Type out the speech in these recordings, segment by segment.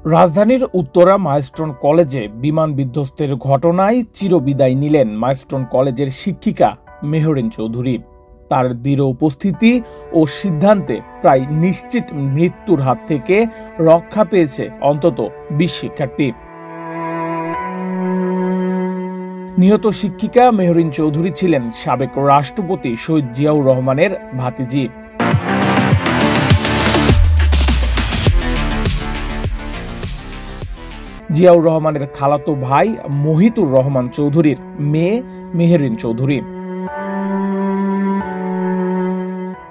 রাজধানীর উত্তরা মাইলস্টোন কলেজে বিমান বিধ্বস্তের ঘটনায় চিরবিদায় নিলেন মাইলস্টোন কলেজের শিক্ষিকা মেহরিন চৌধুরী। তার দৃঢ় উপস্থিতি ও সিদ্ধান্তে প্রায় নিশ্চিত মৃত্যুর হাত থেকে রক্ষা পেয়েছে অন্তত ২০ শিক্ষার্থী। নিহত শিক্ষিকা মেহরিন চৌধুরী ছিলেন সাবেক রাষ্ট্রপতি শহীদ জিয়াউর রহমানের ভাতিজি। জিয়াউর রহমানের খালাতো ভাই মহিতুর রহমান চৌধুরীর মেয়ে মেহরিন চৌধুরী।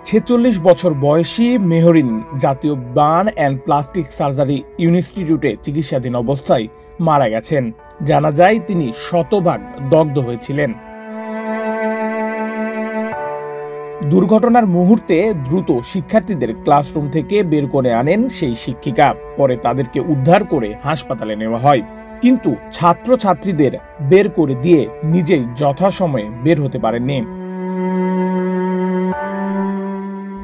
৪৬ বছর বয়সী মেহরিন জাতীয় বার্ন অ্যান্ড প্লাস্টিক সার্জারি ইনস্টিটিউটে চিকিৎসাধীন অবস্থায় মারা গেছেন। জানা যায় তিনি শতভাগ দগ্ধ হয়েছিলেন। দুর্ঘটনার মুহূর্তে দ্রুত শিক্ষার্থীদের ক্লাসরুম থেকে বের করে আনেন সেই শিক্ষিকা। পরে তাদেরকে উদ্ধার করে হাসপাতালে নেওয়া হয়, কিন্তু ছাত্রছাত্রীদের বের করে দিয়ে নিজেই যথাসময়ে বের হতে পারেননি।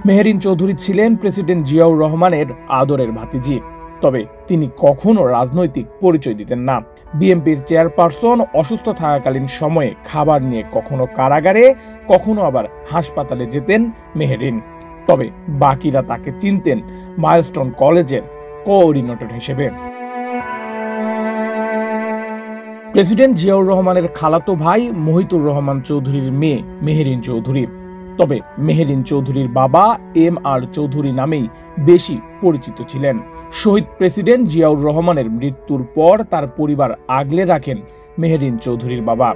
মেহরিন চৌধুরী ছিলেন প্রেসিডেন্ট জিয়াউর রহমানের আদরের ভাতিজি, তবে তিনি কখনো রাজনৈতিক পরিচয় দিতেন না। বিএনপির চেয়ারপারসন অসুস্থ থাকাকালীন সময়ে খাবার নিয়ে কখনো কারাগারে, কখনো আবার হাসপাতালে যেতেন মেহরিন। তবে বাকিরা তাকে চিনতেন মাইলস্টোন কলেজের কোঅর্ডিনেটর হিসেবে। প্রেসিডেন্ট জিয়াউর রহমানের খালাতো ভাই মহিতুর রহমান চৌধুরীর মেয়ে মেহরিন চৌধুরী। তবে মেহরিন চৌধুরীর বাবা MR চৌধুরী নামেই বেশি পরিচিত ছিলেন। শহীদ প্রেসিডেন্ট জিয়াউর রহমানের মৃত্যুর পর তার পরিবার আগলে রাখেন মেহরিন চৌধুরীর বাবা।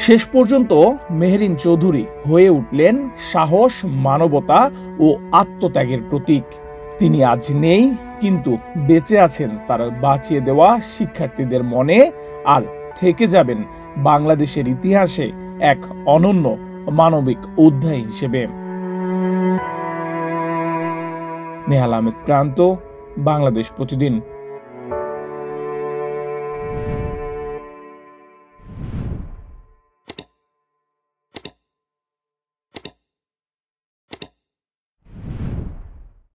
শেষ পর্যন্ত মেহরিন চৌধুরী হয়ে উঠলেন সাহস, মানবতা ও আত্মত্যাগের প্রতীক। তিনি আজ নেই, কিন্তু বেঁচে আছেন তার বাঁচিয়ে দেওয়া শিক্ষার্থীদের মনে, আর থেকে যাবেন বাংলাদেশের ইতিহাসে এক অনন্য মানবিক অধ্যায় হিসেবে। নেহাল আহমেদ প্রান্ত, বাংলাদেশ প্রতিদিন।